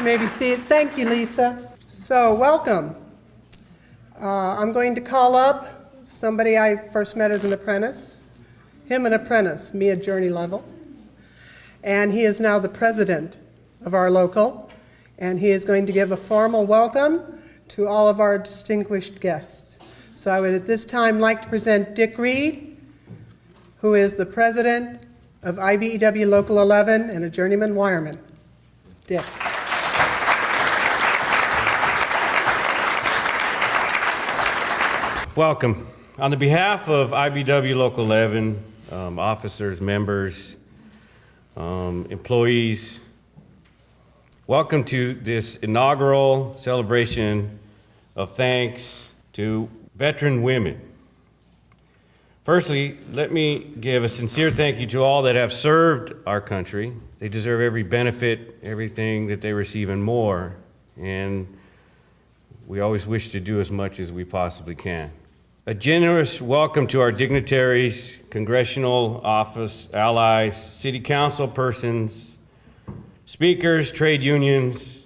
You may be seated. Thank you, Lisa. So, welcome. I'm going to call up somebody I first met as an apprentice, him an apprentice, me at journey level. And he is now the president of our local, and he is going to give a formal welcome to all of our distinguished guests. So I would at this time like to present Dick Reed, who is the president of IBEW Local 11 and a journeyman wireman. Dick. Welcome. On the behalf of IBEW Local 11, officers, members, employees, welcome to this inaugural celebration of thanks to veteran women. Firstly, let me give a sincere thank you to all that have served our country. They deserve every benefit, everything that they receive and more, and we always wish to do as much as we possibly can. A generous welcome to our dignitaries, congressional office allies, city council persons, speakers, trade unions,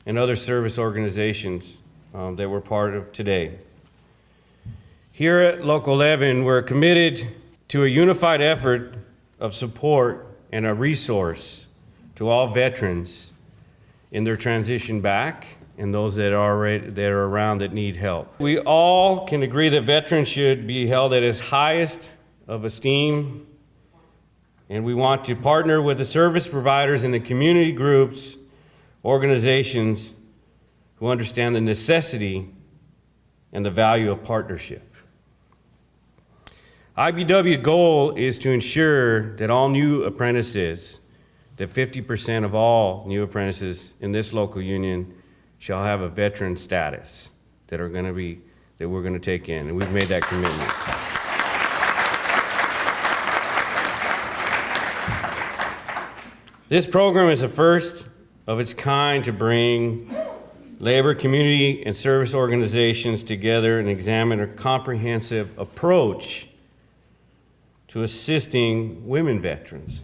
and other service organizations that we're part of today. Here at Local 11, we're committed to a unified effort of support and a resource to all veterans in their transition back and those that are around that need help. We all can agree that veterans should be held at as highest of esteem, and we want to partner with the service providers and the community groups, organizations who understand the necessity and the value of partnership. IBEW goal is to ensure that all new apprentices, that 50% of all new apprentices in this local union shall have a veteran status that we're going to take in, and we've made that commitment. This program is the first of its kind to bring labor, community, and service organizations together and examine a comprehensive approach to assisting women veterans.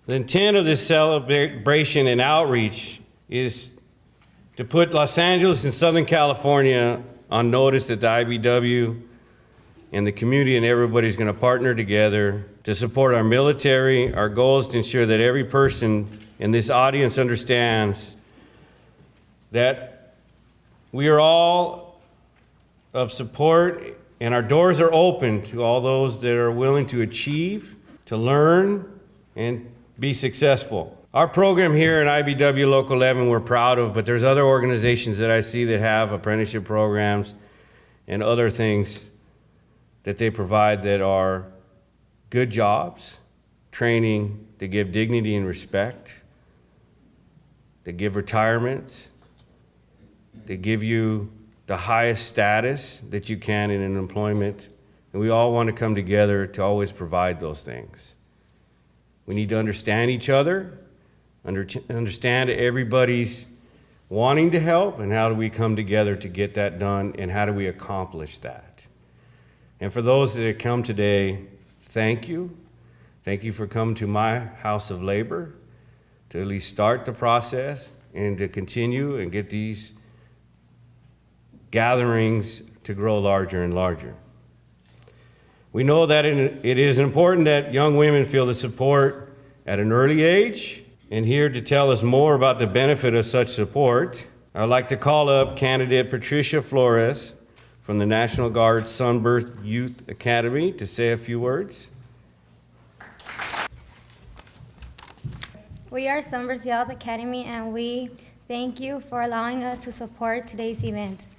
The intent of this celebration and outreach is to put Los Angeles and Southern California on notice that the IBEW and the community and everybody's going to partner together to support our military. Our goal is to ensure that every person in this audience understands that we are all of support, and our doors are open to all those that are willing to achieve, to learn, and be successful. Our program here at IBEW Local 11 we're proud of, but there's other organizations that I see that have apprenticeship programs and other things that they provide that are good jobs, training, that give dignity and respect, that give retirements, that give you the highest status that you can in an employment, and we all want to come together to always provide those things. We need to understand each other, understand everybody's wanting to help, and how do we come together to get that done, and how do we accomplish that. And for those that have come today, thank you. Thank you for coming to my House of Labor to at least start the process and to continue and get these gatherings to grow larger and larger. We know that it is important that young women feel the support at an early age, and here to tell us more about the benefit of such support, I'd like to call up candidate Patricia Flores from the National Guard Sunburst Youth Academy to say a few words. We are Sunburst Youth Academy, and we thank you for allowing us to support today's events.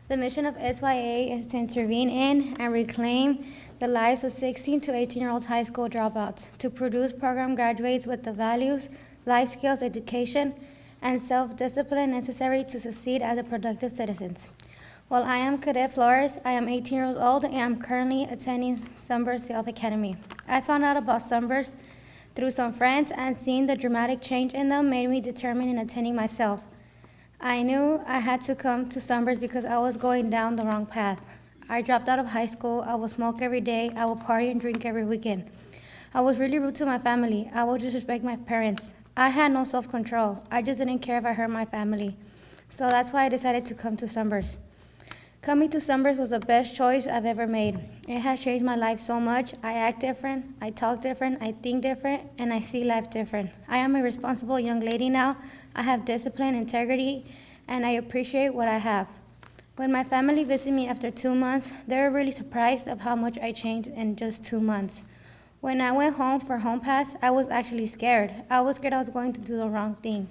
The mission of SYA is to intervene in and reclaim the lives of 16 to 18-year-old high school dropouts, to produce program graduates with the values, life skills, education, and self-discipline necessary to succeed as a productive citizens. While I am Cadet Flores, I am 18 years old and I'm currently attending Sunburst Youth Academy. I found out about Sunburst through some friends, and seeing the dramatic change in them made me determined in attending myself. I knew I had to come to Sunburst because I was going down the wrong path. I dropped out of high school. I would smoke every day. I would party and drink every weekend. I was really rude to my family. I would disrespect my parents. I had no self-control. I just didn't care if I hurt my family. So that's why I decided to come to Sunburst. Coming to Sunburst was the best choice I've ever made. It has changed my life so much. I act different, I talk different, I think different, and I see life different. I am a responsible young lady now. I have discipline, integrity, and I appreciate what I have. When my family visited me after 2 months, they were really surprised of how much I changed in just 2 months. When I went home for home pass, I was actually scared. I was scared I was going to do the wrong thing.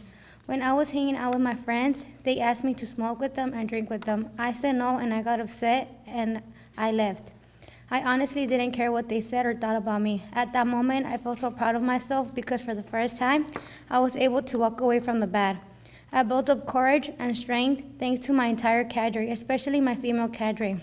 When I was hanging out with my friends, they asked me to smoke with them and drink with them. I said no, and I got upset, and I left. I honestly didn't care what they said or thought about me. At that moment, I felt so proud of myself because for the first time, I was able to walk away from the bad. I built up courage and strength thanks to my entire cadre, especially my female cadre.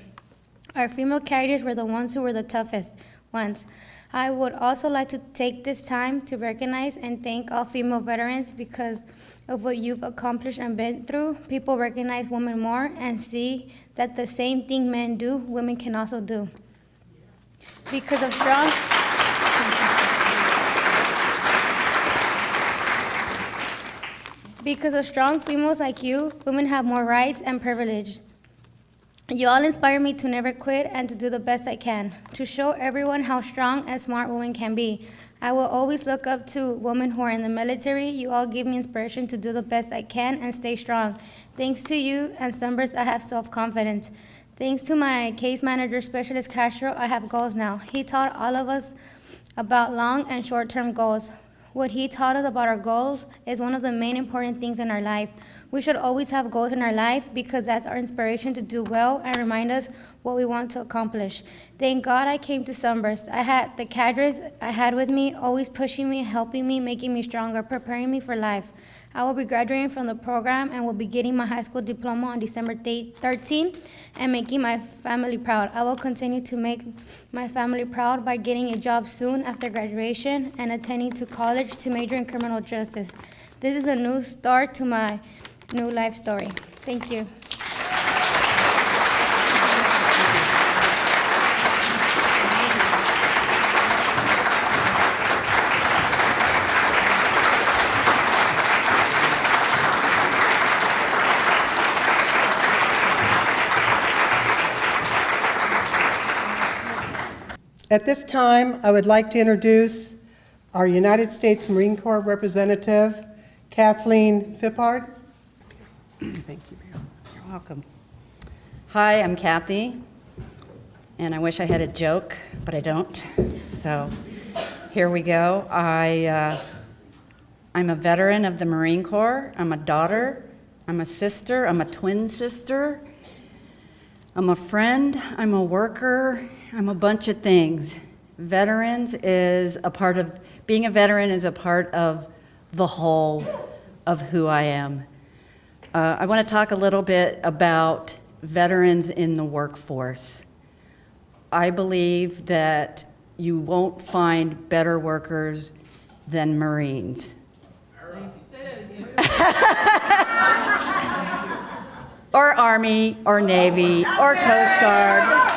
Our female cadres were the ones who were the toughest ones. I would also like to take this time to recognize and thank all female veterans because of what you've accomplished and been through. People recognize women more and see that the same thing men do, women can also do. Because of strong females like you, women have more rights and privilege. You all inspire me to never quit and to do the best I can, to show everyone how strong and smart women can be. I will always look up to women who are in the military. You all give me inspiration to do the best I can and stay strong. Thanks to you and Sunburst, I have self-confidence. Thanks to my case manager, Specialist Castro, I have goals now. He taught all of us about long and short-term goals. What he taught us about our goals is one of the main important things in our life. We should always have goals in our life because that's our inspiration to do well and remind us what we want to accomplish. Thank God I came to Sunburst. I had the cadres I had with me, always pushing me, helping me, making me stronger, preparing me for life. I will be graduating from the program and will be getting my high school diploma on December 13 and making my family proud. I will continue to make my family proud by getting a job soon after graduation and attending to college to major in criminal justice. This is a new start to my new life story. Thank you. At this time, I would like to introduce our United States Marine Corps representative, Kathleen Fippard. Thank you, Mayor. You're welcome. Hi, I'm Kathy, and I wish I had a joke, but I don't. So here we go. I'm a veteran of the Marine Corps. I'm a daughter. I'm a sister. I'm a twin sister. I'm a friend. I'm a worker. I'm a bunch of things. Being a veteran is a part of the whole of who I am. I want to talk a little bit about veterans in the workforce. I believe that you won't find better workers than Marines. Or Army, or Navy, or Coast Guard.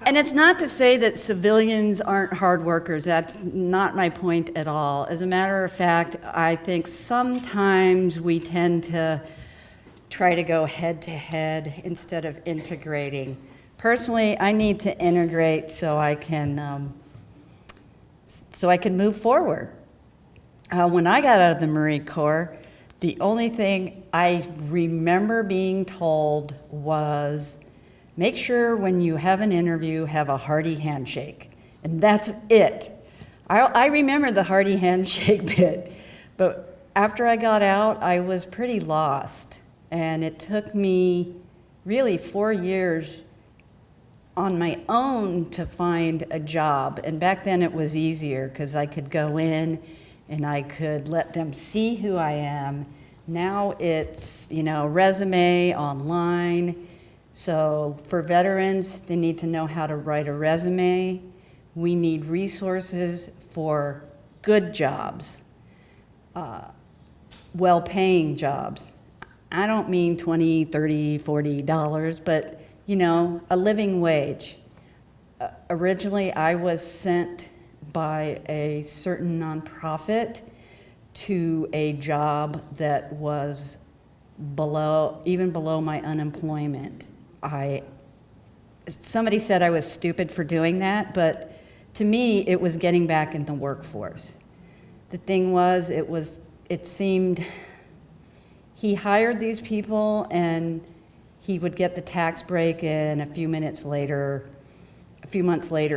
And it's not to say that civilians aren't hard workers. That's not my point at all. As a matter of fact, I think sometimes we tend to try to go head to head instead of integrating. Personally, I need to integrate so I can move forward. When I got out of the Marine Corps, the only thing I remember being told was, make sure when you have an interview, have a hearty handshake. And that's it. I remember the hearty handshake bit, but after I got out, I was pretty lost. And it took me really 4 years on my own to find a job. And back then it was easier because I could go in and I could let them see who I am. Now it's, resume online. So for veterans, they need to know how to write a resume. We need resources for good jobs, well-paying jobs. I don't mean $20, $30, $40, but, a living wage. Originally, I was sent by a certain nonprofit to a job that was even below my unemployment. Somebody said I was stupid for doing that, but to me, it was getting back in the workforce. The thing was, it seemed he hired these people and he would get the tax break, and a few months later,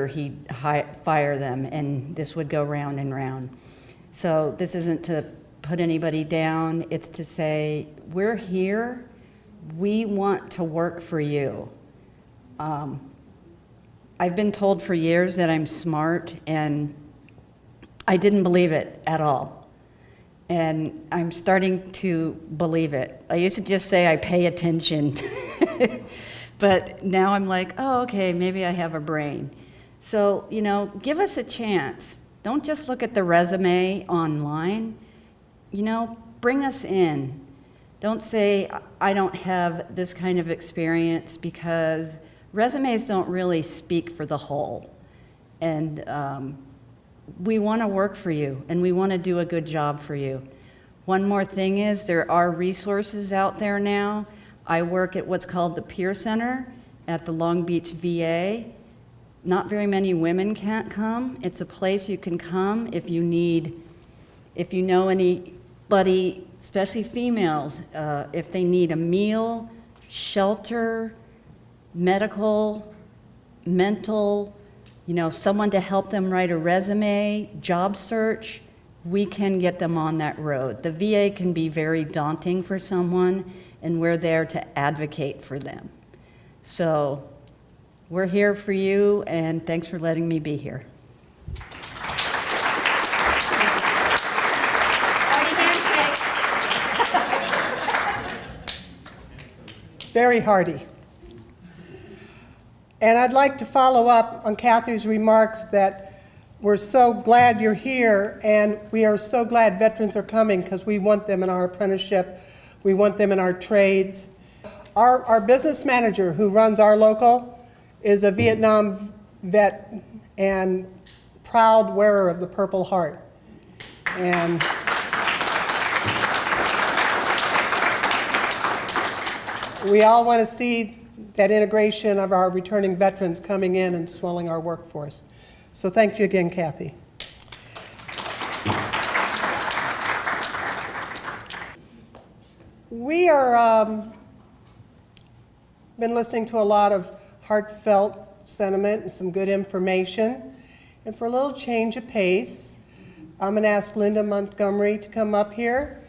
he'd fire them, and this would go round and round. So this isn't to put anybody down, it's to say, we're here, we want to work for you. I've been told for years that I'm smart, and I didn't believe it at all. And I'm starting to believe it. I used to just say I pay attention, but now I'm like, oh, okay, maybe I have a brain. So, give us a chance. Don't just look at the resume online. Bring us in. Don't say, I don't have this kind of experience, because resumes don't really speak for the whole. And we want to work for you, and we want to do a good job for you. One more thing is, there are resources out there now. I work at what's called the Peer Center at the Long Beach VA. Not very many women can't come. It's a place you can come if you know anybody, especially females, if they need a meal, shelter, medical, mental, someone to help them write a resume, job search, we can get them on that road. The VA can be very daunting for someone, and we're there to advocate for them. So we're here for you, and thanks for letting me be here. Very hearty. And I'd like to follow up on Kathy's remarks that we're so glad you're here, and we are so glad veterans are coming, because we want them in our apprenticeship. We want them in our trades. Our business manager who runs our local is a Vietnam vet and proud wearer of the Purple Heart. And we all want to see that integration of our returning veterans coming in and swelling our workforce. So thank you again, Kathy. We are been listening to a lot of heartfelt sentiment and some good information. And for a little change of pace, I'm going to ask Linda Montgomery to come up here.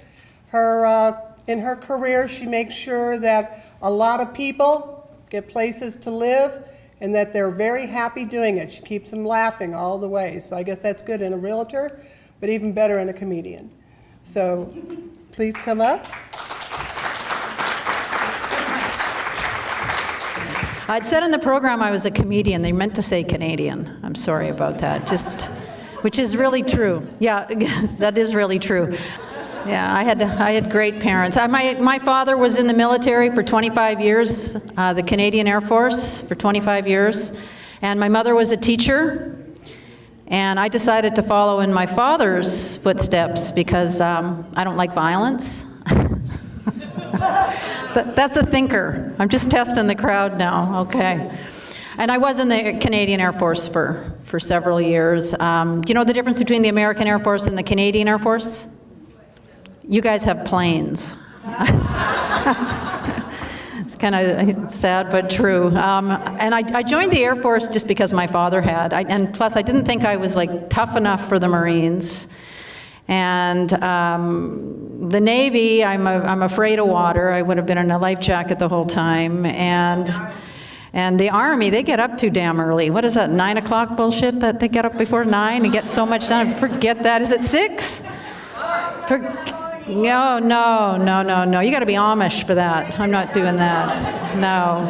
In her career, she makes sure that a lot of people get places to live, and that they're very happy doing it. She keeps them laughing all the way. So I guess that's good in a realtor, but even better in a comedian. So please come up. I'd said in the program I was a comedian. They meant to say Canadian. I'm sorry about that. Which is really true. Yeah, that is really true. Yeah, I had great parents. My father was in the military for 25 years, the Canadian Air Force for 25 years, and my mother was a teacher, and I decided to follow in my father's footsteps because I don't like violence. That's a thinker. I'm just testing the crowd now, okay. And I was in the Canadian Air Force for several years. Do you know the difference between the American Air Force and the Canadian Air Force? You guys have planes. It's kind of sad but true. And I joined the Air Force just because my father had. And plus, I didn't think I was tough enough for the Marines. And the Navy, I'm afraid of water. I would have been in a life jacket the whole time. And the Army, they get up too damn early. What is that, 9 o'clock bullshit that they get up before 9 and get so much done? Forget that. Is it 6? No. You got to be Amish for that. I'm not doing that. No.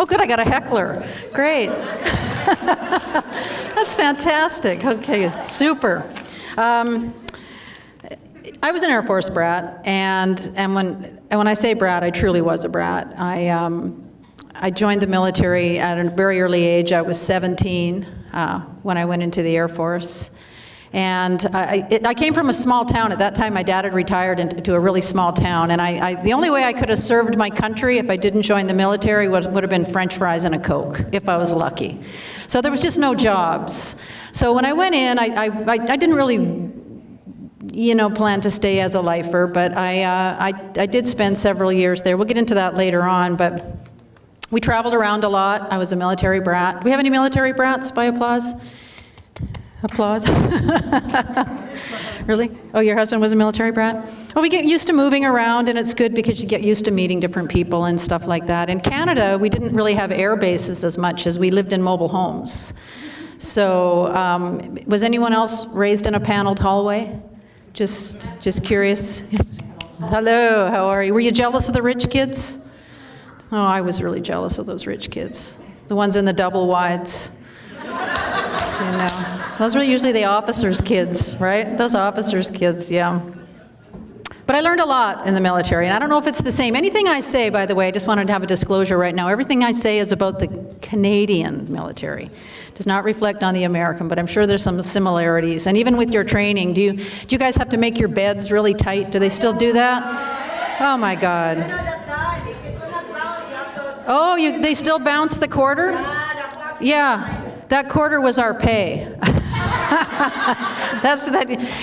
Oh, good, I got a heckler. Great. That's fantastic. Okay, super. I was an Air Force brat, and when I say brat, I truly was a brat. I joined the military at a very early age. I was 17 when I went into the Air Force. And I came from a small town. At that time, my dad had retired into a really small town. And the only way I could have served my country if I didn't join the military would have been French fries and a Coke, if I was lucky. So there was just no jobs. So when I went in, I didn't really, plan to stay as a lifer, but I did spend several years there. We'll get into that later on, but we traveled around a lot. I was a military brat. Do we have any military brats by applause? Applause. Really? Oh, your husband was a military brat? Well, we get used to moving around, and it's good because you get used to meeting different people and stuff like that. In Canada, we didn't really have air bases as much as we lived in mobile homes. So was anyone else raised in a paneled hallway? Just curious. Hello, how are you? Were you jealous of the rich kids? Oh, I was really jealous of those rich kids. The ones in the double wides. Those were usually the officers' kids, right? Those officers' kids, yeah. But I learned a lot in the military, and I don't know if it's the same. Anything I say, by the way, I just wanted to have a disclosure right now. Everything I say is about the Canadian military. It does not reflect on the American, but I'm sure there's some similarities. And even with your training, do you guys have to make your beds really tight? Do they still do that? Oh my God. Oh, they still bounce the quarter? Yeah. That quarter was our pay.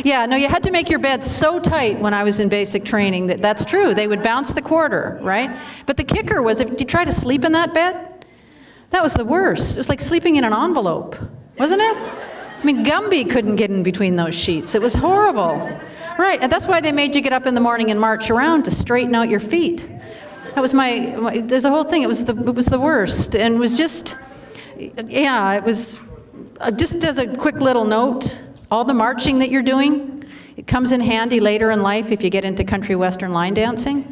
Yeah, no, you had to make your bed so tight when I was in basic training. That's true. They would bounce the quarter, right? But the kicker was, if you try to sleep in that bed, that was the worst. It was like sleeping in an envelope, wasn't it? I mean, Gumby couldn't get in between those sheets. It was horrible. Right, and that's why they made you get up in the morning and march around to straighten out your feet. That was there's a whole thing. It was the worst, and it was just. Yeah, it was, just as a quick little note, all the marching that you're doing, it comes in handy later in life if you get into country western line dancing.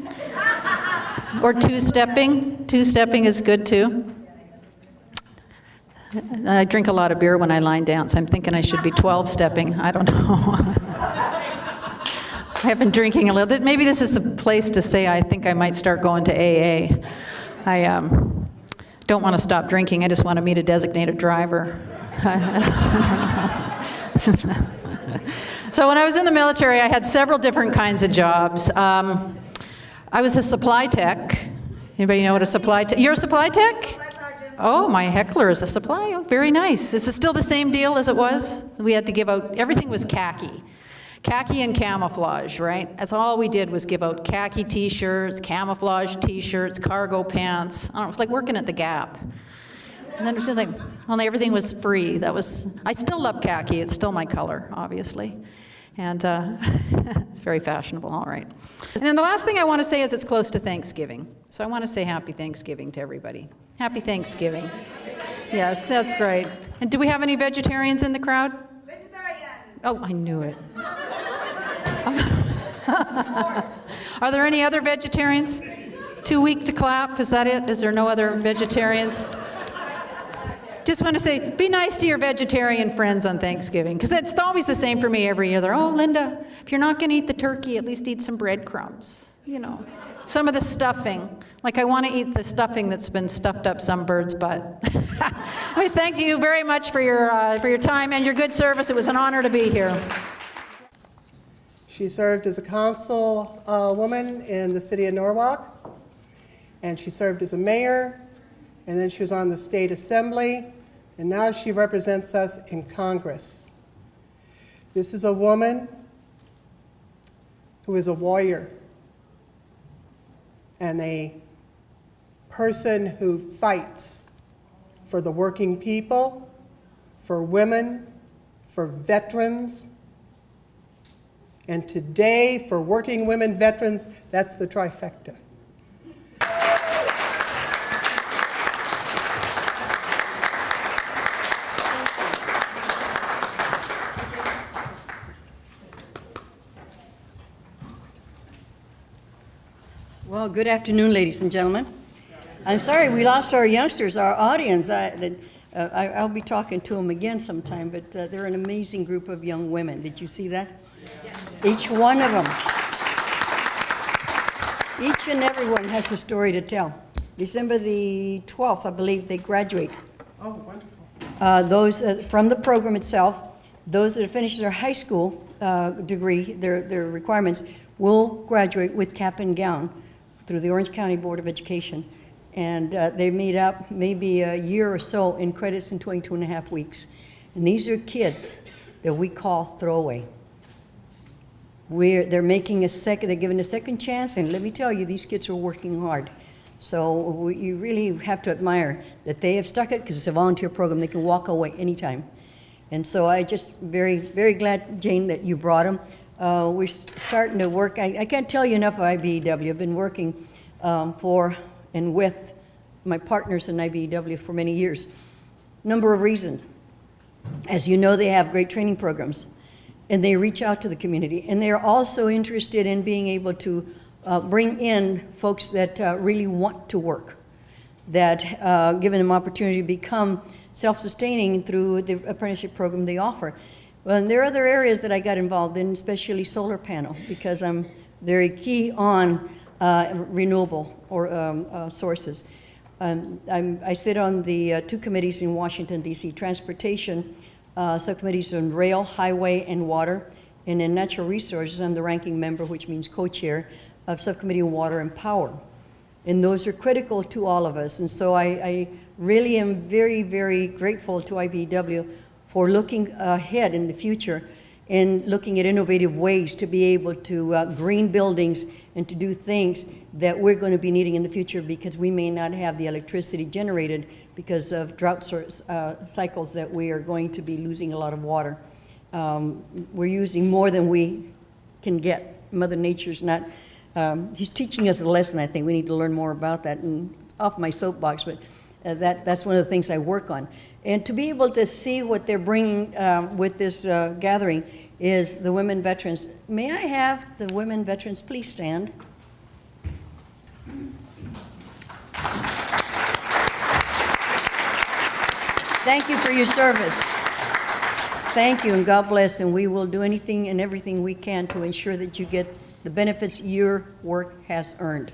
Or two-stepping. Two-stepping is good too. I drink a lot of beer when I line dance. I'm thinking I should be 12-stepping. I don't know. I have been drinking a little. Maybe this is the place to say I think I might start going to AA. I don't want to stop drinking. I just want to meet a designated driver. So when I was in the military, I had several different kinds of jobs. I was a supply tech. Anybody know what a supply tech? You're a supply tech? Oh, my heckler is a supply. Oh, very nice. Is it still the same deal as it was? We had to give out, everything was khaki. Khaki and camouflage, right? That's all we did was give out khaki t-shirts, camouflage t-shirts, cargo pants. I don't know, it was like working at the Gap. And then it was like, only everything was free. I still love khaki. It's still my color, obviously. And it's very fashionable, all right. And then the last thing I want to say is it's close to Thanksgiving. So I want to say happy Thanksgiving to everybody. Happy Thanksgiving. Yes, that's right. And do we have any vegetarians in the crowd? Vegetarian. Oh, I knew it. Are there any other vegetarians? Too weak to clap? Is that it? Is there no other vegetarians? Just want to say, be nice to your vegetarian friends on Thanksgiving, because it's always the same for me every year. They're, oh, Linda, if you're not going to eat the turkey, at least eat some breadcrumbs. Some of the stuffing. Like I want to eat the stuffing that's been stuffed up some bird's butt. Anyways, thank you very much for your time and your good service. It was an honor to be here. She served as a councilwoman in the city of Norwalk, and she served as a mayor, and then she was on the state assembly, and now she represents us in Congress. This is a woman who is a warrior and a person who fights for the working people, for women, for veterans, and today, for working women veterans, that's the trifecta. Well, good afternoon, ladies and gentlemen. I'm sorry we lost our youngsters, our audience. I'll be talking to them again sometime, but they're an amazing group of young women. Did you see that? Each one of them. Each and every one has a story to tell. December the 12th, I believe, they graduate. Oh, wonderful. Those from the program itself, those that have finished their high school degree, their requirements, will graduate with cap and gown through the Orange County Board of Education. And they made up maybe a year or so in credits in 22 and a half weeks. And these are kids that we call throwaway. They're making they're giving a second chance, and let me tell you, these kids are working hard. So you really have to admire that they have stuck it, because it's a volunteer program. They can walk away anytime. And so I just very, very glad, Jane, that you brought them. We're starting to work. I can't tell you enough of IBEW. I've been working for and with my partners in IBEW for many years. Number of reasons. As you know, they have great training programs, and they reach out to the community. And they're also interested in being able to bring in folks that really want to work, that giving them opportunity to become self-sustaining through the apprenticeship program they offer. Well, and there are other areas that I got involved in, especially solar panel, because I'm very key on renewable or sources. I sit on the two committees in Washington, D.C., transportation subcommittees on rail, highway, and water. And in natural resources, I'm the ranking member, which means co-chair of subcommittee on water and power. And those are critical to all of us. And so I really am very, very grateful to IBEW for looking ahead in the future and looking at innovative ways to be able to green buildings and to do things that we're going to be needing in the future, because we may not have the electricity generated because of drought cycles that we are going to be losing a lot of water. We're using more than we can get. Mother Nature's not, he's teaching us a lesson. I think we need to learn more about that. And off my soapbox, but that's one of the things I work on. And to be able to see what they're bringing with this gathering is the women veterans. May I have the women veterans please stand? Thank you for your service. Thank you, and God bless, and we will do anything and everything we can to ensure that you get the benefits your work has earned.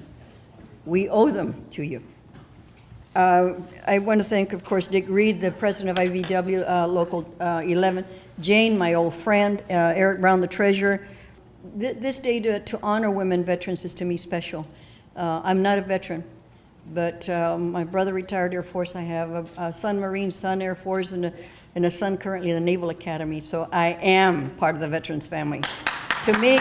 We owe them to you. I want to thank, of course, Dick Reed, the president of IBEW Local 11, Jane, my old friend, Eric Brown, the treasurer. This day to honor women veterans is to me special. I'm not a veteran, but my brother retired Air Force. I have a son Marine, son Air Force, and a son currently in the Naval Academy, so I am part of the veterans family. To me,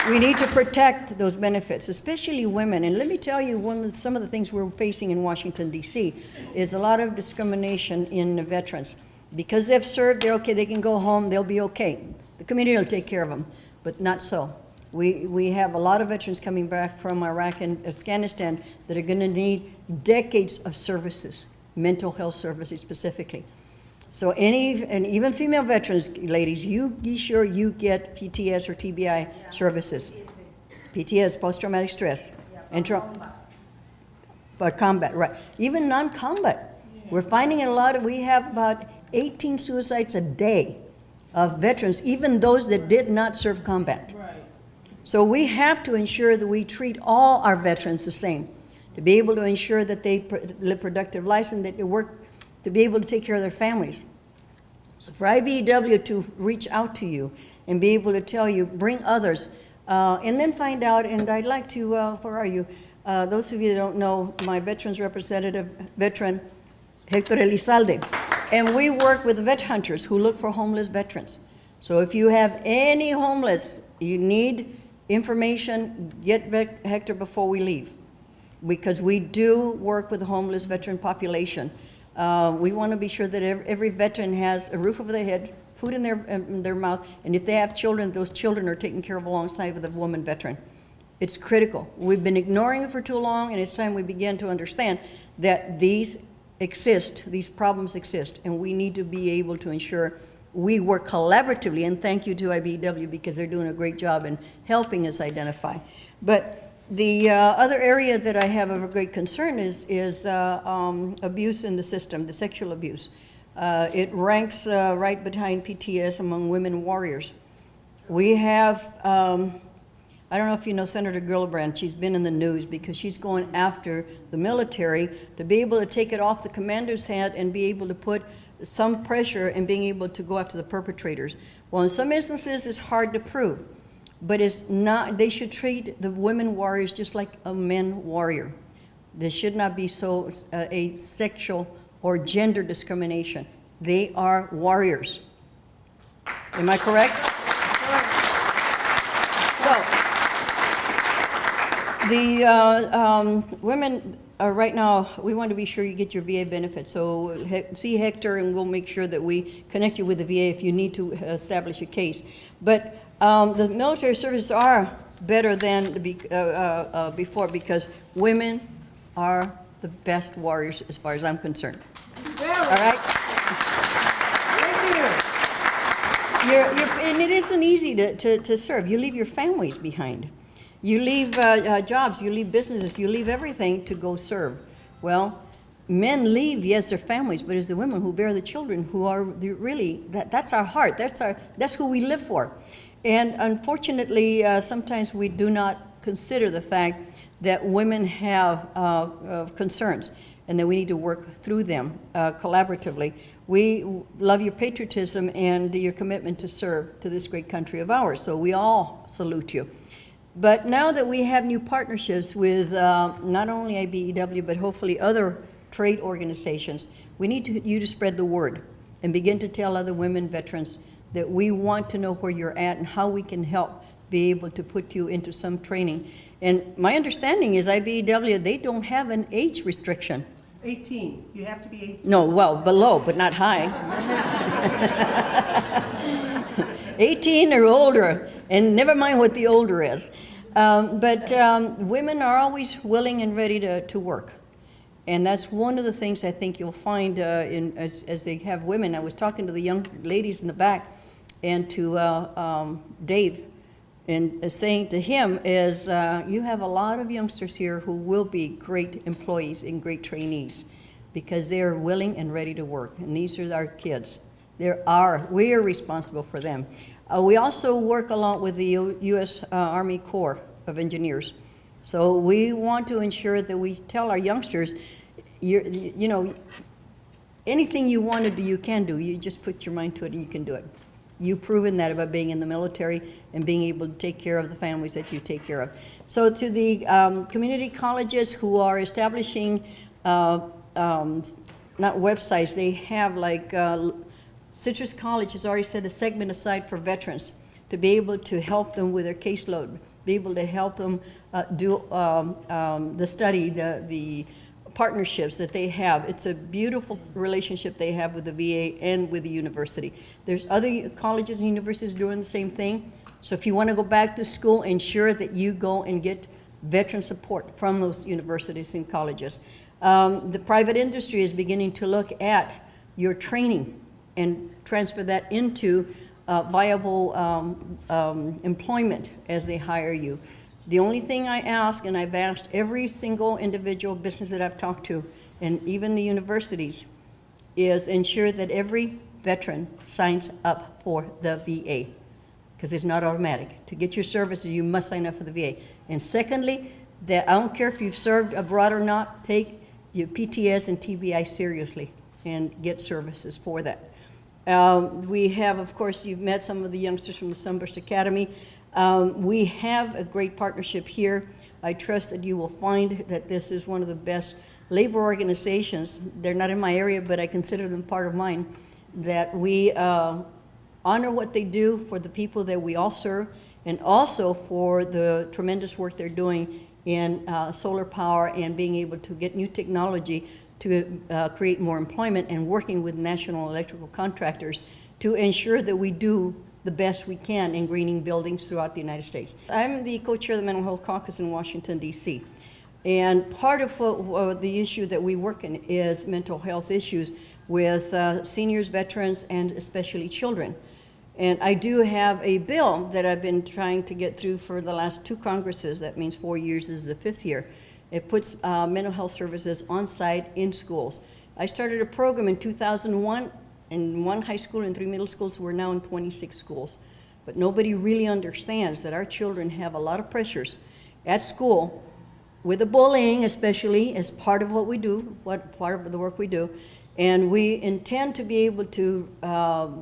we need to protect those benefits, especially women. And let me tell you, some of the things we're facing in Washington, D.C. is a lot of discrimination in the veterans. Because they've served, they're okay, they can go home, they'll be okay. The community will take care of them, but not so. We have a lot of veterans coming back from Iraq and Afghanistan that are going to need decades of services, mental health services specifically. So and even female veterans, ladies, you be sure you get PTS or TBI services. PTS, post-traumatic stress. And combat, right. Even non-combat. We're finding we have about 18 suicides a day of veterans, even those that did not serve combat. Right. So we have to ensure that we treat all our veterans the same, to be able to ensure that they live productive lives and that they work to be able to take care of their families. So for IBEW to reach out to you and be able to tell you, bring others, and then find out, and I'd like to, where are you? Those of you that don't know, my veterans representative, veteran, Hector Elizalde. And we work with vet hunters who look for homeless veterans. So if you have any homeless, you need information, get Hector before we leave, because we do work with the homeless veteran population. We want to be sure that every veteran has a roof over their head, food in their mouth, and if they have children, those children are taken care of alongside with the woman veteran. It's critical. We've been ignoring it for too long, and it's time we begin to understand that these problems exist, and we need to be able to ensure we work collaboratively, and thank you to IBEW because they're doing a great job in helping us identify. But the other area that I have of a great concern is abuse in the system, the sexual abuse. It ranks right behind PTS among women warriors. We have I don't know if you know Senator Gillibrand. She's been in the news because she's going after the military to be able to take it off the commander's head and be able to put some pressure and being able to go after the perpetrators. Well, in some instances, it's hard to prove, but it's not. They should treat the women warriors just like a men warrior. There should not be a sexual or gender discrimination. They are warriors. Am I correct? So, the women right now, we want to be sure you get your VA benefits. So see Hector, and we'll make sure that we connect you with the VA if you need to establish a case. But the military services are better than before because women are the best warriors as far as I'm concerned. All right? And it isn't easy to serve. You leave your families behind. You leave jobs, you leave businesses, you leave everything to go serve. Well, men leave, yes, their families, but it's the women who bear the children who are really, that's our heart. That's who we live for. And unfortunately, sometimes we do not consider the fact that women have concerns and that we need to work through them collaboratively. We love your patriotism and your commitment to serve to this great country of ours, so we all salute you. But now that we have new partnerships with not only IBEW, but hopefully other trade organizations, we need you to spread the word and begin to tell other women veterans that we want to know where you're at and how we can help be able to put you into some training. And my understanding is IBEW, they don't have an age restriction. 18. You have to be 18. No, well, below, but not high. 18 or older, and never mind what the older is. But women are always willing and ready to work. And that's one of the things I think you'll find as they have women. I was talking to the young ladies in the back and to Dave, and saying to him is, you have a lot of youngsters here who will be great employees and great trainees because they are willing and ready to work. And these are our kids. We are responsible for them. We also work a lot with the U.S. Army Corps of Engineers. So we want to ensure that we tell our youngsters, you know, anything you want to do, you can do. You just put your mind to it and you can do it. You've proven that about being in the military and being able to take care of the families that you take care of. So to the community colleges who are establishing, not websites, they have like, Citrus College has already set a segment aside for veterans to be able to help them with their caseload, be able to help them do the study, the partnerships that they have. It's a beautiful relationship they have with the VA and with the university. There's other colleges and universities doing the same thing. So if you want to go back to school, ensure that you go and get veteran support from those universities and colleges. The private industry is beginning to look at your training and transfer that into viable employment as they hire you. The only thing I ask, and I've asked every single individual business that I've talked to, and even the universities, is ensure that every veteran signs up for the VA, because it's not automatic. To get your services, you must sign up for the VA. And secondly, that I don't care if you've served abroad or not, take your PTS and TBI seriously and get services for that. We have, of course, you've met some of the youngsters from the Sunburst Academy. We have a great partnership here. I trust that you will find that this is one of the best labor organizations. They're not in my area, but I consider them part of mine, that we honor what they do for the people that we all serve, and also for the tremendous work they're doing in solar power and being able to get new technology to create more employment, and working with national electrical contractors to ensure that we do the best we can in greening buildings throughout the United States. I'm the co-chair of the Mental Health Caucus in Washington, D.C. And part of the issue that we work in is mental health issues with seniors, veterans, and especially children. And I do have a bill that I've been trying to get through for the last 2 Congresses. That means 4 years is the 5th year. It puts mental health services on site in schools. I started a program in 2001 in 1 high school and 3 middle schools. We're now in 26 schools. but nobody really understands that our children have a lot of pressures at school, with the bullying especially, as part of what we do, part of the work we do. And we intend to be able to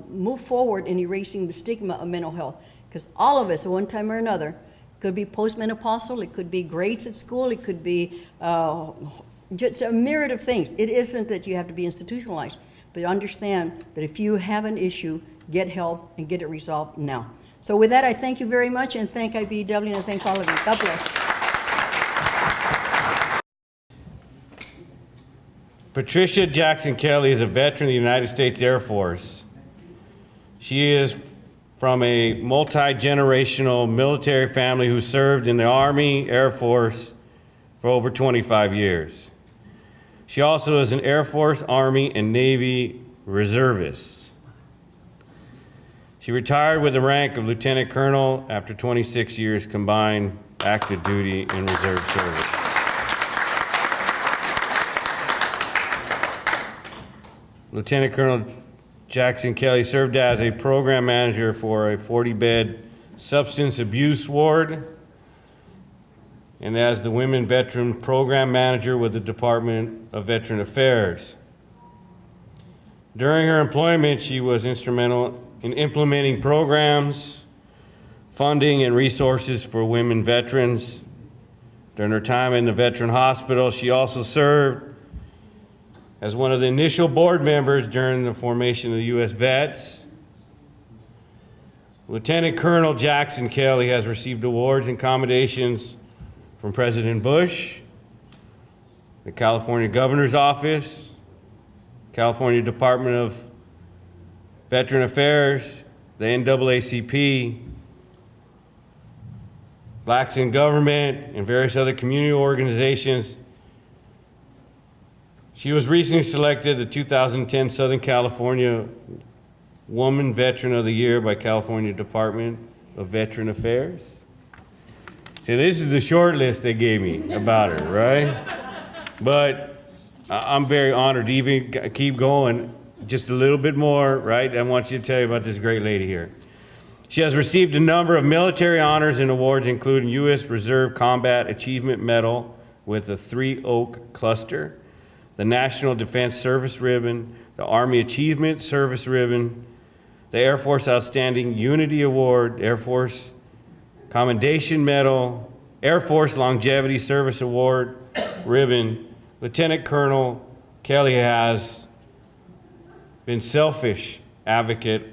move forward in erasing the stigma of mental health, because all of us, at one time or another, could be postmenopausal, it could be grades at school, it could be just a myriad of things. It isn't that you have to be institutionalized, but understand that if you have an issue, get help and get it resolved now. So with that, I thank you very much, and thank IBEW, and I thank all of you. God bless. Patricia Jackson Kelly is a veteran of the United States Air Force. She is from a multi-generational military family who served in the Army, Air Force for over 25 years. She also is an Air Force, Army, and Navy reservist. She retired with the rank of Lieutenant Colonel after 26 years combined active duty and reserve service. Lieutenant Colonel Jackson Kelly served as a program manager for a 40-bed substance abuse ward and as the Women Veteran Program Manager with the Department of Veteran Affairs. During her employment, she was instrumental in implementing programs, funding, and resources for women veterans. During her time in the Veteran Hospital, she also served as one of the initial board members during the formation of the U.S. Vets. Lieutenant Colonel Jackson Kelly has received awards and commendations from President Bush, the California Governor's Office, California Department of Veteran Affairs, the NAACP, Blacks in Government, and various other community organizations. She was recently selected the 2010 Southern California Woman Veteran of the Year by California Department of Veteran Affairs. See, this is the short list they gave me about her, right? But I'm very honored to even keep going just a little bit more, right? I want you to tell you about this great lady here. She has received a number of military honors and awards, including U.S. Reserve Combat Achievement Medal with the 3 Oak Cluster, the National Defense Service Ribbon, the Army Achievement Service Ribbon, the Air Force Outstanding Unity Award, Air Force Commendation Medal, Air Force Longevity Service Award ribbon. Lieutenant Colonel Kelly has been selfish advocate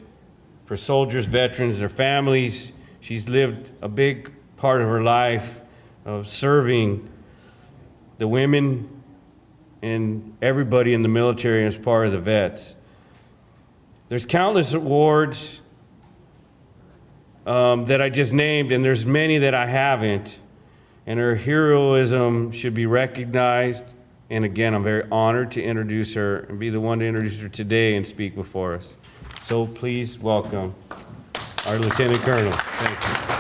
for soldiers, veterans, their families. She's lived a big part of her life of serving the women and everybody in the military as part of the vets. There's countless awards that I just named, and there's many that I haven't, and her heroism should be recognized. And again, I'm very honored to introduce her and be the one to introduce her today and speak before us. So please welcome our Lieutenant Colonel. Thank you.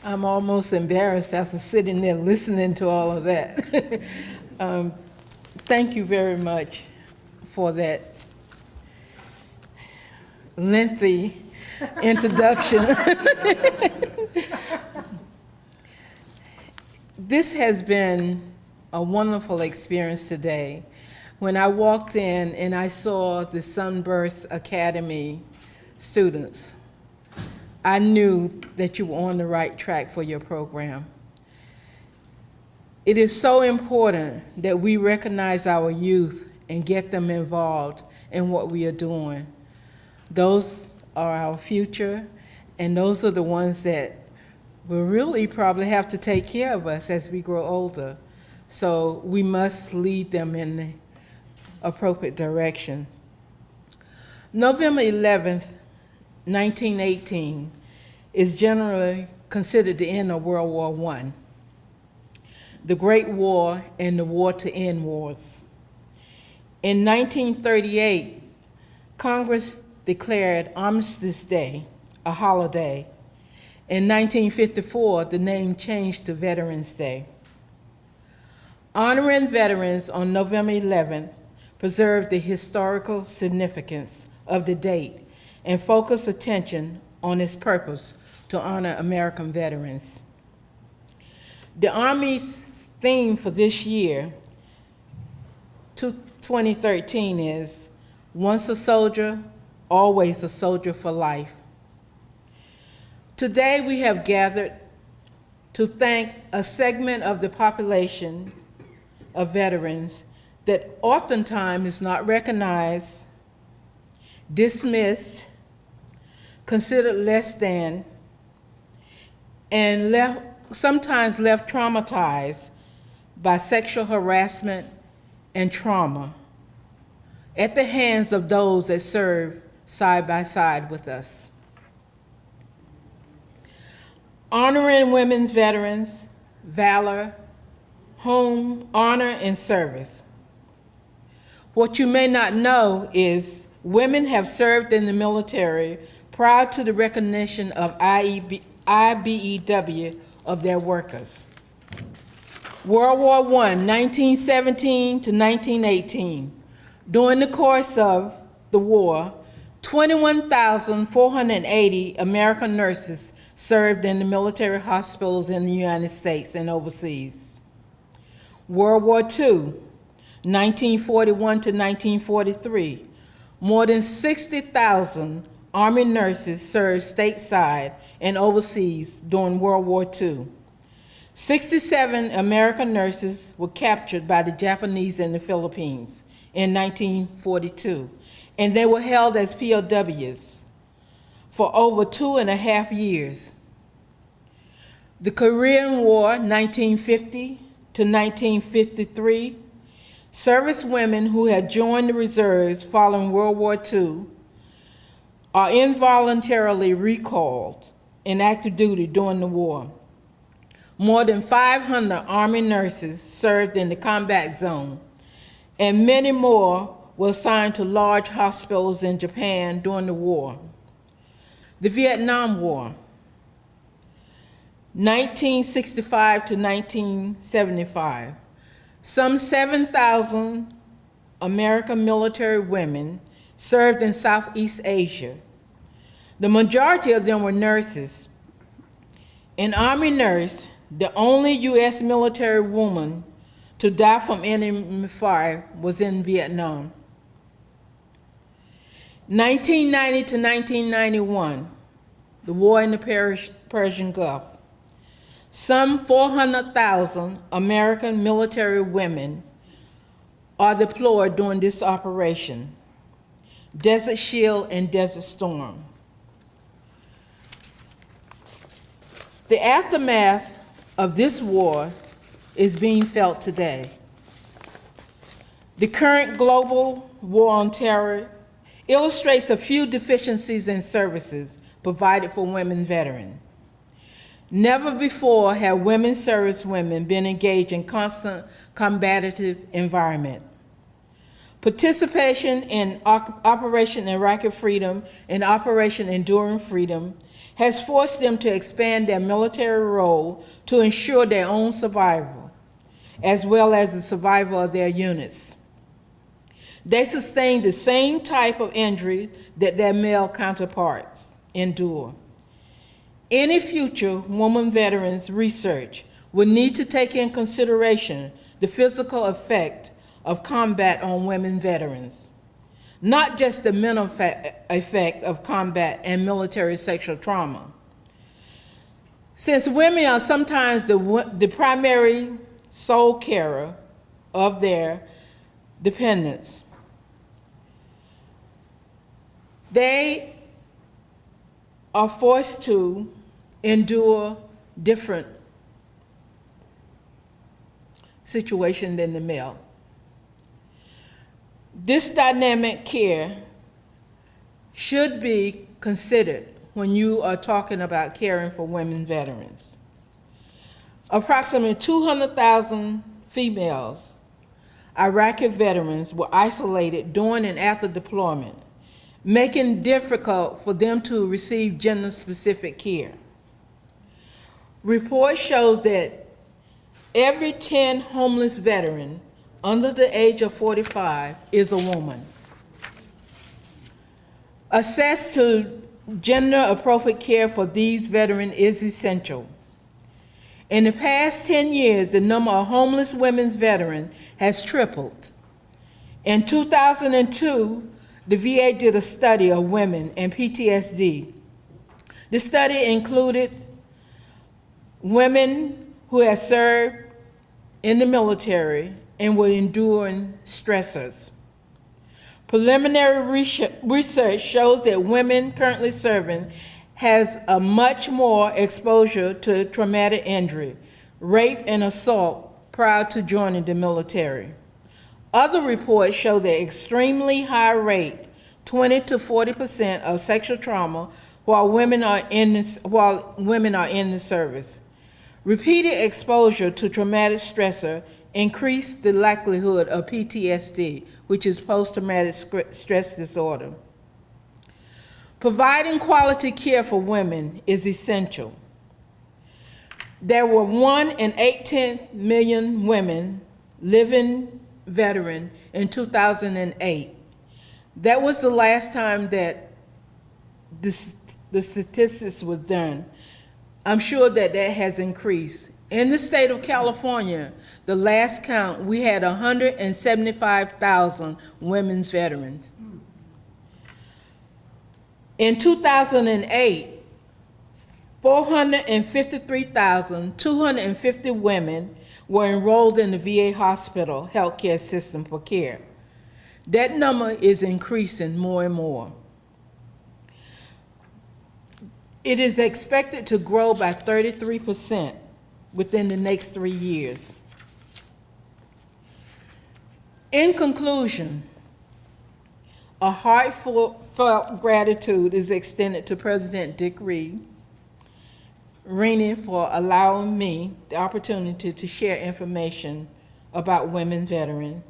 I'm almost embarrassed after sitting there listening to all of that. Thank you very much for that lengthy introduction. This has been a wonderful experience today. When I walked in and I saw the Sunburst Academy students, I knew that you were on the right track for your program. It is so important that we recognize our youth and get them involved in what we are doing. Those are our future, and those are the ones that will really probably have to take care of us as we grow older. So we must lead them in the appropriate direction. November 11th, 1918 is generally considered the end of World War I, the Great War and the War to End Wars. In 1938, Congress declared Armistice Day a holiday. In 1954, the name changed to Veterans Day. Honoring veterans on November 11th preserved the historical significance of the date and focused attention on its purpose to honor American veterans. The Army's theme for this year, 2013, is once a soldier, always a soldier for life. Today we have gathered to thank a segment of the population of veterans that oftentimes is not recognized, dismissed, considered less than, and sometimes left traumatized by sexual harassment and trauma at the hands of those that serve side by side with us. Honoring women's veterans, valor, home, honor, and service. What you may not know is women have served in the military prior to the recognition of IBEW of their workers. World War I, 1917 to 1918. During the course of the war, 21,480 American nurses served in the military hospitals in the United States and overseas. World War II, 1941 to 1943. More than 60,000 Army nurses served stateside and overseas during World War II. 67 American nurses were captured by the Japanese in the Philippines in 1942, and they were held as POWs for over 2.5 years. The Korean War, 1950 to 1953, service women who had joined the reserves following World War II are involuntarily recalled in active duty during the war. More than 500 Army nurses served in the combat zone, and many more were assigned to large hospitals in Japan during the war. The Vietnam War, 1965 to 1975. Some 7,000 American military women served in Southeast Asia. The majority of them were nurses. An Army nurse, the only U.S. military woman to die from enemy fire, was in Vietnam. 1990 to 1991, the war in the Persian Gulf. Some 400,000 American military women are deployed during this operation, Desert Shield and Desert Storm. The aftermath of this war is being felt today. The current global war on terror illustrates a few deficiencies in services provided for women veterans. Never before have women servicewomen been engaged in constant combative environment. Participation in Operation Iraqi Freedom and Operation Enduring Freedom has forced them to expand their military role to ensure their own survival, as well as the survival of their units. They sustain the same type of injuries that their male counterparts endure. Any future women veterans research will need to take in consideration the physical effect of combat on women veterans, not just the mental effect of combat and military sexual trauma. Since women are sometimes the primary sole carer of their dependents, they are forced to endure different situations than the male. This dynamic care should be considered when you are talking about caring for women veterans. Approximately 200,000 females, Iraqi veterans, were isolated during and after deployment, making it difficult for them to receive gender-specific care. Report shows that every 10 homeless veteran under the age of 45 is a woman. Access to gender-appropriate care for these veterans is essential. In the past 10 years, the number of homeless women's veterans has tripled. In 2002, the VA did a study of women and PTSD. The study included women who had served in the military and were enduring stressors. Preliminary research shows that women currently serving has a much more exposure to traumatic injury, rape, and assault prior to joining the military. Other reports show the extremely high rate, 20 to 40% of sexual trauma while women are in the service. Repeated exposure to traumatic stressor increase the likelihood of PTSD, which is post-traumatic stress disorder. Providing quality care for women is essential. There were 1 in 18 million women living veteran in 2008. That was the last time that the statistics was done. I'm sure that that has increased. In the state of California, the last count, we had 175,000 women's veterans. In 2008, 453,250 women were enrolled in the VA hospital healthcare system for care. That number is increasing more and more. It is expected to grow by 33% within the next 3 years. In conclusion, a heartfelt gratitude is extended to President Dick Rainey for allowing me the opportunity to share information about women veterans,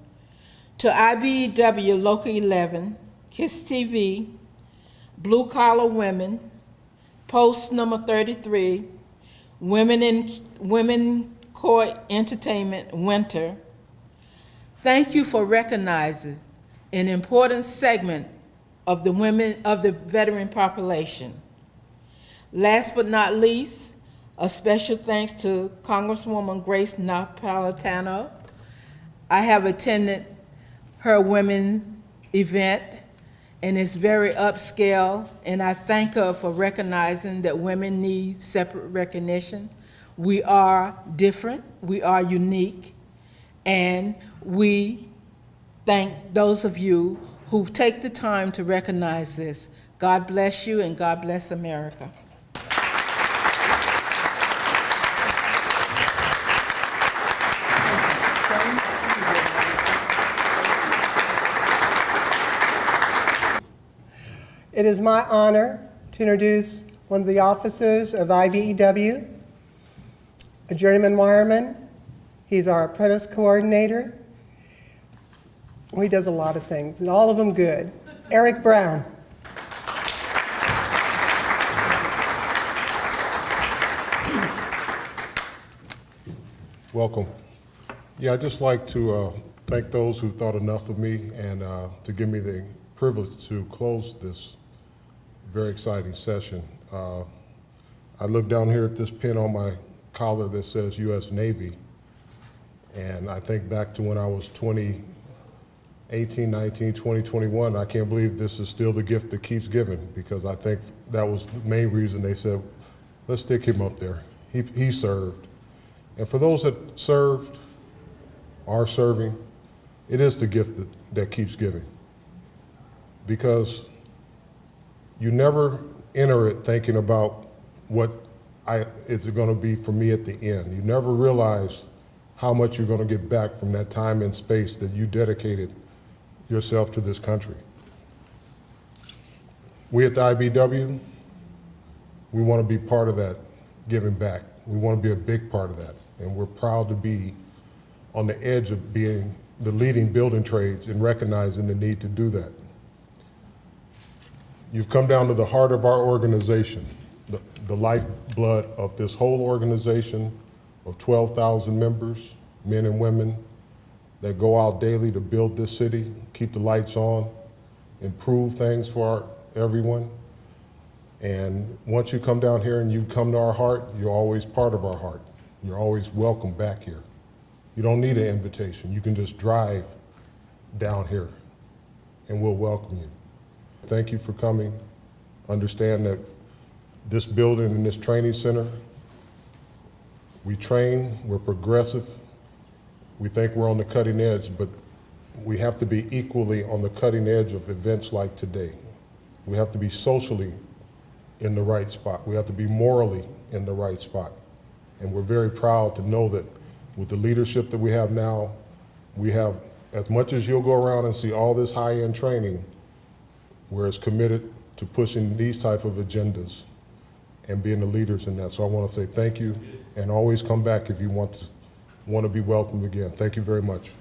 to IBEW Local 11, KISS TV, Blue Collar Women, Post number 33, Women Court Entertainment Winter. Thank you for recognizing an important segment of the veteran population. Last but not least, a special thanks to Congresswoman Grace Napolitano. I have attended her women event, and it's very upscale, and I thank her for recognizing that women need separate recognition. We are different, we are unique, and we thank those of you who take the time to recognize this. God bless you, and God bless America. It is my honor to introduce one of the officers of IBEW, a journeyman wireman. He's our apprentice coordinator. He does a lot of things, and all of them good. Eric Brown. Welcome. Yeah, I'd just like to thank those who thought enough of me and to give me the privilege to close this very exciting session. I look down here at this pin on my collar that says U.S. Navy, and I think back to when I was 18, 19, 20, 21. I can't believe this is still the gift that keeps giving, because I think that was the main reason they said, let's stick him up there. He served. And for those that served, are serving, it is the gift that keeps giving. Because you never enter it thinking about what it's going to be for me at the end. You never realize how much you're going to get back from that time and space that you dedicated yourself to this country. We at the IBEW, we want to be part of that giving back. We want to be a big part of that. And we're proud to be on the edge of being the leading building trades and recognizing the need to do that. You've come down to the heart of our organization, the lifeblood of this whole organization of 12,000 members, men and women that go out daily to build this city, keep the lights on, improve things for everyone. And once you come down here and you come to our heart, you're always part of our heart. You're always welcome back here. You don't need an invitation. You can just drive down here and we'll welcome you. Thank you for coming. Understand that this building and this training center, we train, we're progressive, we think we're on the cutting edge, but we have to be equally on the cutting edge of events like today. We have to be socially in the right spot. We have to be morally in the right spot. And we're very proud to know that with the leadership that we have now, we have, as much as you'll go around and see all this high-end training, we're as committed to pushing these type of agendas and being the leaders in that. So I want to say thank you, and always come back if you want to be welcomed again. Thank you very much.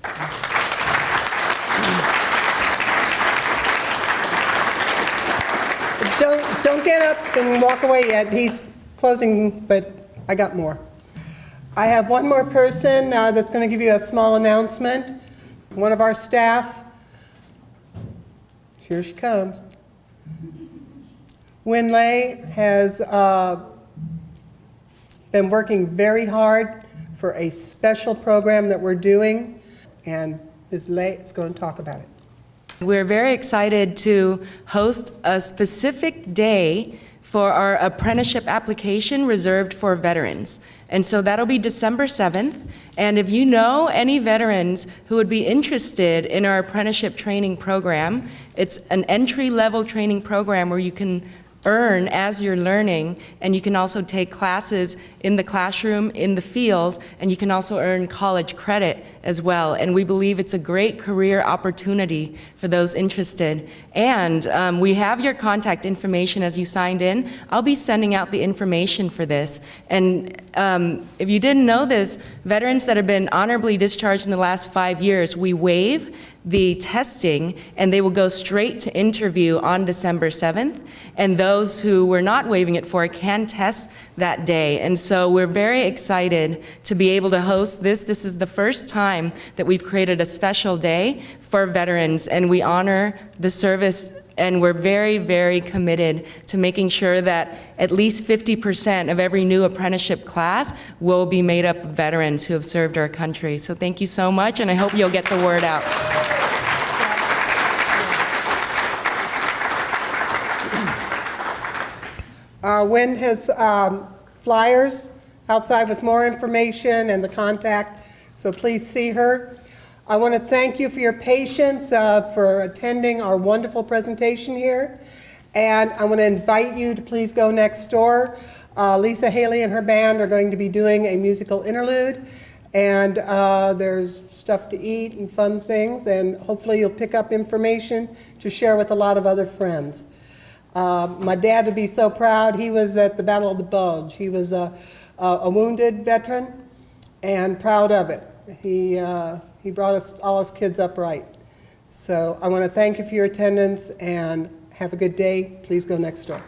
Don't get up and walk away yet. He's closing, but I got more. I have one more person that's going to give you a small announcement. One of our staff. Here she comes. Win Lay has been working very hard for a special program that we're doing, and Ms. Lay is going to talk about it. We're very excited to host a specific day for our apprenticeship application reserved for veterans. And so that'll be December 7th. And if you know any veterans who would be interested in our apprenticeship training program, it's an entry-level training program where you can earn as you're learning, and you can also take classes in the classroom, in the field, and you can also earn college credit as well. And we believe it's a great career opportunity for those interested. And we have your contact information as you signed in. I'll be sending out the information for this. And if you didn't know this, veterans that have been honorably discharged in the last 5 years, we waive the testing, and they will go straight to interview on December 7th. And those who we're not waiving it for can test that day. And so we're very excited to be able to host this. This is the first time that we've created a special day for veterans, and we honor the service. And we're very, very committed to making sure that at least 50% of every new apprenticeship class will be made up of veterans who have served our country. So thank you so much, and I hope you'll get the word out. Wynn has flyers outside with more information and the contact, so please see her. I want to thank you for your patience, for attending our wonderful presentation here. And I want to invite you to please go next door. Lisa Haley and her band are going to be doing a musical interlude. And there's stuff to eat and fun things. And hopefully you'll pick up information to share with a lot of other friends. My dad would be so proud. He was at the Battle of the Bulge. He was a wounded veteran and proud of it. He brought us all his kids up right. So I want to thank you for your attendance and have a good day. Please go next door.